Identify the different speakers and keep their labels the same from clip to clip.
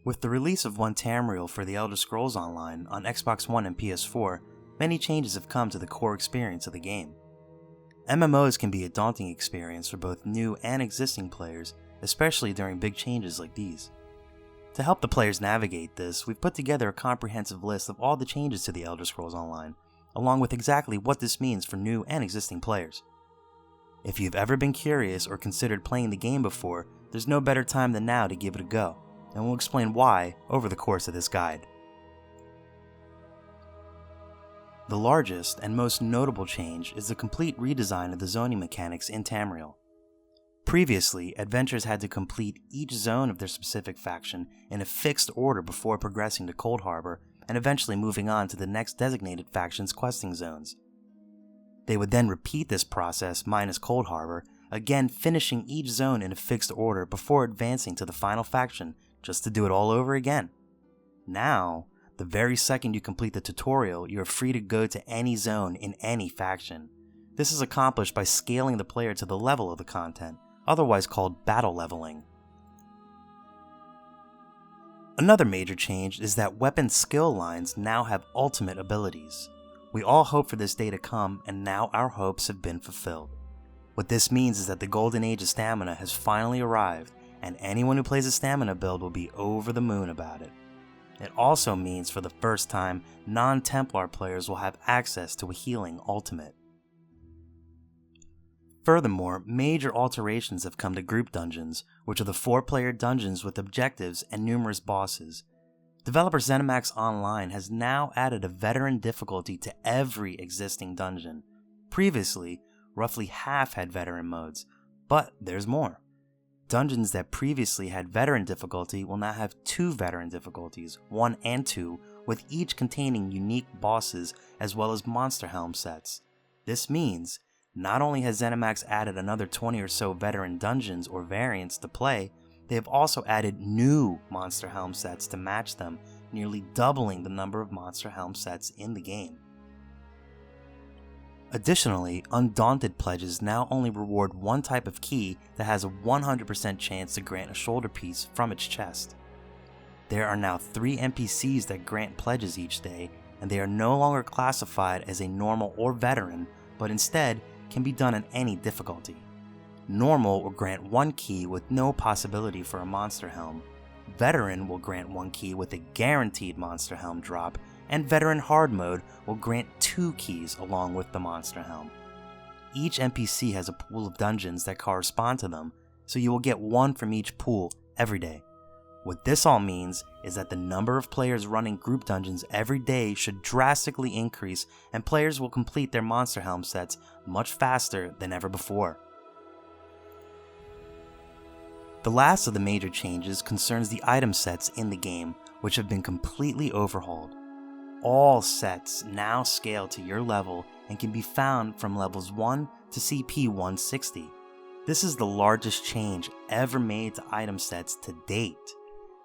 Speaker 1: With the release of One Tamriel for The Elder Scrolls Online on Xbox One and PS4, many changes have come to the core experience of the game. MMOs can be a daunting experience for both new and existing players, especially during big changes like these. To help the players navigate this, we've put together a comprehensive list of all the changes to The Elder Scrolls Online, along with exactly what this means for new and existing players. If you've ever been curious or considered playing the game before, there's no better time than now to give it a go, and we'll explain why over the course of this guide. The largest and most notable change is the complete redesign of the zoning mechanics in Tamriel. Previously, adventurers had to complete each zone of their specific faction in a fixed order before progressing to Cold Harbor and eventually moving on to the next designated faction's questing zones. They would then repeat this process minus Cold Harbor, again finishing each zone in a fixed order before advancing to the final faction, just to do it all over again. Now, the very second you complete the tutorial, you are free to go to any zone in any faction. This is accomplished by scaling the player to the level of the content, otherwise called battle leveling. Another major change is that weapon skill lines now have ultimate abilities. We all hope for this day to come, and now our hopes have been fulfilled. What this means is that the golden age of stamina has finally arrived, and anyone who plays a stamina build will be over the moon about it. It also means for the first time, non-Templar players will have access to a healing ultimate. Furthermore, major alterations have come to group dungeons, which are the 4-player dungeons with objectives and numerous bosses. Developer ZeniMax Online has now added a veteran difficulty to every existing dungeon. Previously, roughly half had veteran modes, but there's more. Dungeons that previously had veteran difficulty will now have 2 veteran difficulties, 1 and 2, with each containing unique bosses as well as monster helm sets. This means, not only has ZeniMax added another 20 or so veteran dungeons or variants to play, they have also added new monster helm sets to match them, nearly doubling the number of monster helm sets in the game. Additionally, Undaunted pledges now only reward one type of key that has a 100% chance to grant a shoulder piece from its chest. There are now 3 NPCs that grant pledges each day, and they are no longer classified as a normal or veteran, but instead can be done in any difficulty. Normal will grant 1 key with no possibility for a monster helm. Veteran will grant 1 key with a guaranteed monster helm drop, and Veteran Hard Mode will grant 2 keys along with the monster helm. Each NPC has a pool of dungeons that correspond to them, so you will get 1 from each pool every day. What this all means is that the number of players running group dungeons every day should drastically increase, and players will complete their monster helm sets much faster than ever before. The last of the major changes concerns the item sets in the game, which have been completely overhauled. All sets now scale to your level and can be found from levels 1 to CP 160. This is the largest change ever made to item sets to date.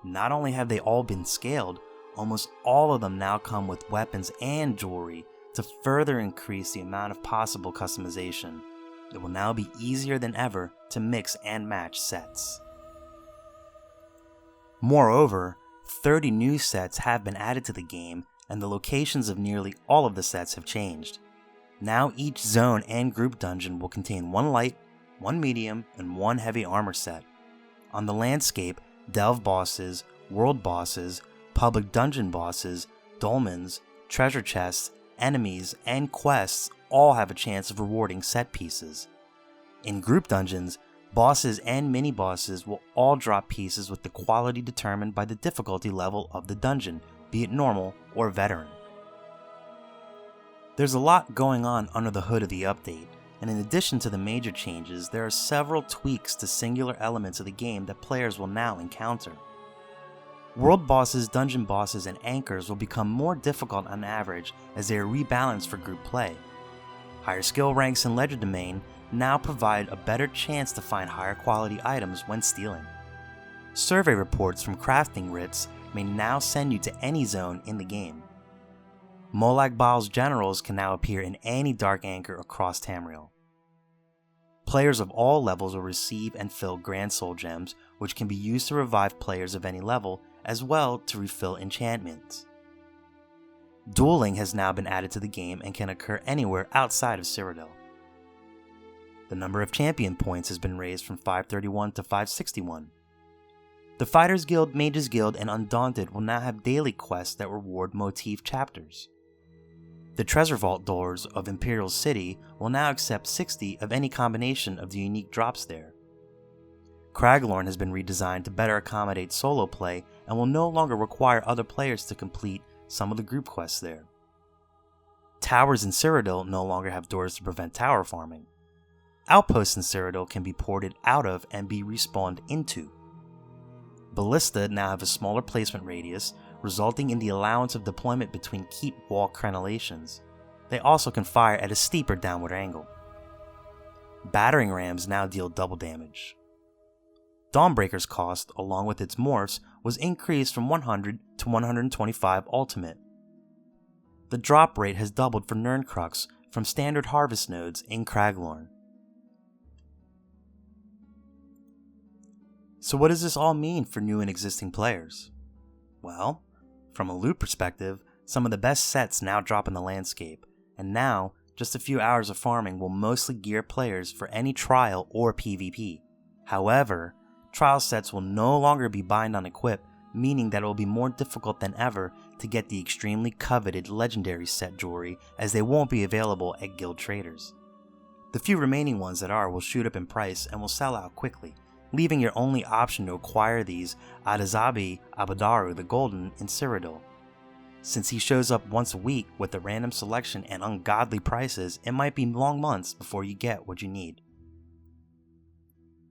Speaker 1: Not only have they all been scaled, almost all of them now come with weapons and jewelry to further increase the amount of possible customization. It will now be easier than ever to mix and match sets. Moreover, 30 new sets have been added to the game, and the locations of nearly all of the sets have changed. Now each zone and group dungeon will contain 1 light, 1 medium, and 1 heavy armor set. On the landscape, delve bosses, world bosses, public dungeon bosses, dolmens, treasure chests, enemies, and quests all have a chance of rewarding set pieces. In group dungeons, bosses and mini-bosses will all drop pieces with the quality determined by the difficulty level of the dungeon, be it normal or veteran. There's a lot going on under the hood of the update, and in addition to the major changes, there are several tweaks to singular elements of the game that players will now encounter. World bosses, dungeon bosses, and anchors will become more difficult on average as they are rebalanced for group play. Higher skill ranks in Legerdemain now provide a better chance to find higher quality items when stealing. Survey reports from crafting writs may now send you to any zone in the game. Molag Bal's generals can now appear in any dark anchor across Tamriel. Players of all levels will receive and fill Grand Soul Gems, which can be used to revive players of any level, as well to refill enchantments. Dueling has now been added to the game and can occur anywhere outside of Cyrodiil. The number of champion points has been raised from 531 to 561. The Fighters Guild, Mages Guild, and Undaunted will now have daily quests that reward motif chapters. The Treasure Vault doors of Imperial City will now accept 60 of any combination of the unique drops there. Craglorn has been redesigned to better accommodate solo play and will no longer require other players to complete some of the group quests there. Towers in Cyrodiil no longer have doors to prevent tower farming. Outposts in Cyrodiil can be ported out of and be respawned into. Ballista now have a smaller placement radius, resulting in the allowance of deployment between keep wall crenellations. They also can fire at a steeper downward angle. Battering rams now deal double damage. Dawnbreaker's cost, along with its morphs, was increased from 100 to 125 ultimate. The drop rate has doubled for Nirncrux from standard harvest nodes in Craglorn. So what does this all mean for new and existing players? Well, from a loot perspective, some of the best sets now drop in the landscape, and now, just a few hours of farming will mostly gear players for any trial or PvP. However, trial sets will no longer be bind on equip, meaning that it will be more difficult than ever to get the extremely coveted legendary set jewelry, as they won't be available at guild traders. The few remaining ones that are will shoot up in price and will sell out quickly, leaving your only option to acquire these Adazabi Abadaru the Golden in Cyrodiil. Since he shows up once a week with a random selection and ungodly prices, it might be long months before you get what you need.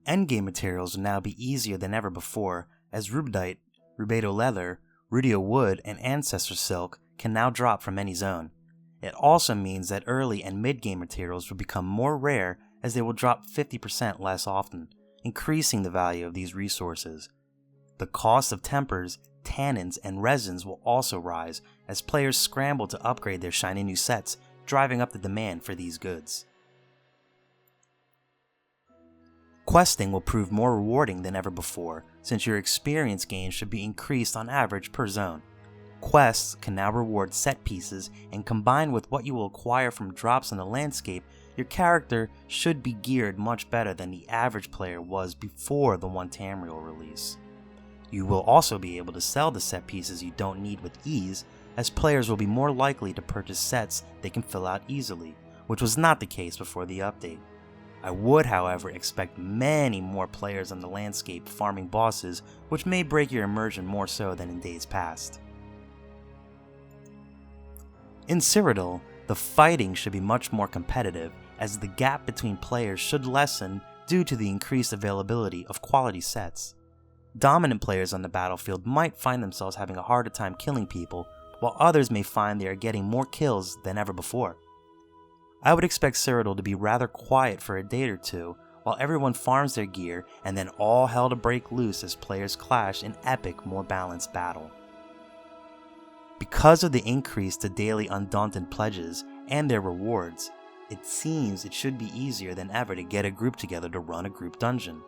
Speaker 1: Endgame materials will now be easier than ever before, as Rubedite, Rubedo Leather, Rudio Wood, and Ancestor Silk can now drop from any zone. It also means that early and mid-game materials will become more rare, as they will drop 50% less often, increasing the value of these resources. The cost of tempers, tannins, and resins will also rise as players scramble to upgrade their shiny new sets, driving up the demand for these goods. Questing will prove more rewarding than ever before, since your experience gain should be increased on average per zone. Quests can now reward set pieces, and combined with what you will acquire from drops in the landscape, your character should be geared much better than the average player was before the one Tamriel release. You will also be able to sell the set pieces you don't need with ease, as players will be more likely to purchase sets they can fill out easily, which was not the case before the update. I would, however, expect many more players on the landscape farming bosses, which may break your immersion more so than in days past. In Cyrodiil, the fighting should be much more competitive, as the gap between players should lessen due to the increased availability of quality sets. Dominant players on the battlefield might find themselves having a harder time killing people, while others may find they are getting more kills than ever before. I would expect Cyrodiil to be rather quiet for a day or two, while everyone farms their gear, and then all hell to break loose as players clash in epic, more balanced battle. Because of the increase to daily Undaunted pledges and their rewards, it seems it should be easier than ever to get a group together to run a group dungeon.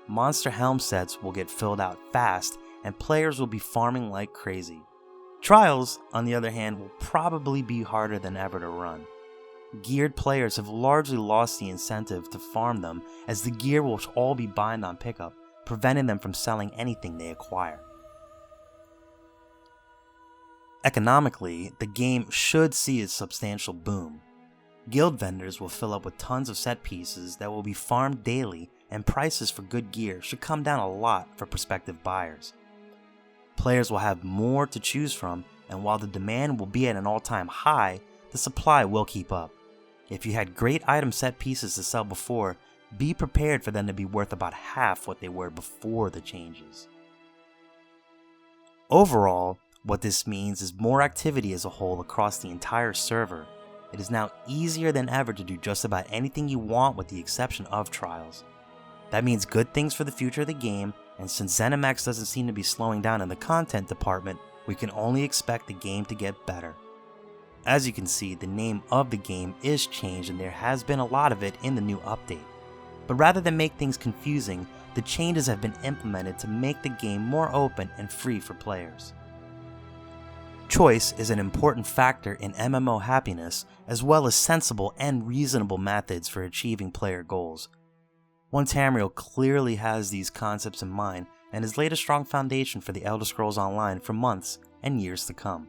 Speaker 1: Monster helm sets will get filled out fast, and players will be farming like crazy. Trials, on the other hand, will probably be harder than ever to run. Geared players have largely lost the incentive to farm them, as the gear will all be bind on pickup, preventing them from selling anything they acquire. Economically, the game should see a substantial boom. Guild vendors will fill up with tons of set pieces that will be farmed daily, and prices for good gear should come down a lot for prospective buyers. Players will have more to choose from, and while the demand will be at an all-time high, the supply will keep up. If you had great item set pieces to sell before, be prepared for them to be worth about half what they were before the changes. Overall, what this means is more activity as a whole across the entire server. It is now easier than ever to do just about anything you want with the exception of trials. That means good things for the future of the game, and since ZeniMax doesn't seem to be slowing down in the content department, we can only expect the game to get better. As you can see, the name of the game is changed and there has been a lot of it in the new update. But rather than make things confusing, the changes have been implemented to make the game more open and free for players. Choice is an important factor in MMO happiness, as well as sensible and reasonable methods for achieving player goals. Tamriel clearly has these concepts in mind and has laid a strong foundation for the Elder Scrolls Online for months and years to come.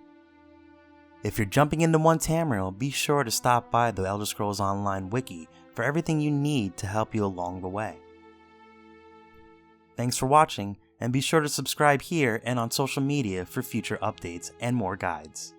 Speaker 1: If you're jumping into Tamriel, be sure to stop by the Elder Scrolls Online wiki for everything you need to help you along the way. Thanks for watching, and be sure to subscribe here and on social media for future updates and more guides.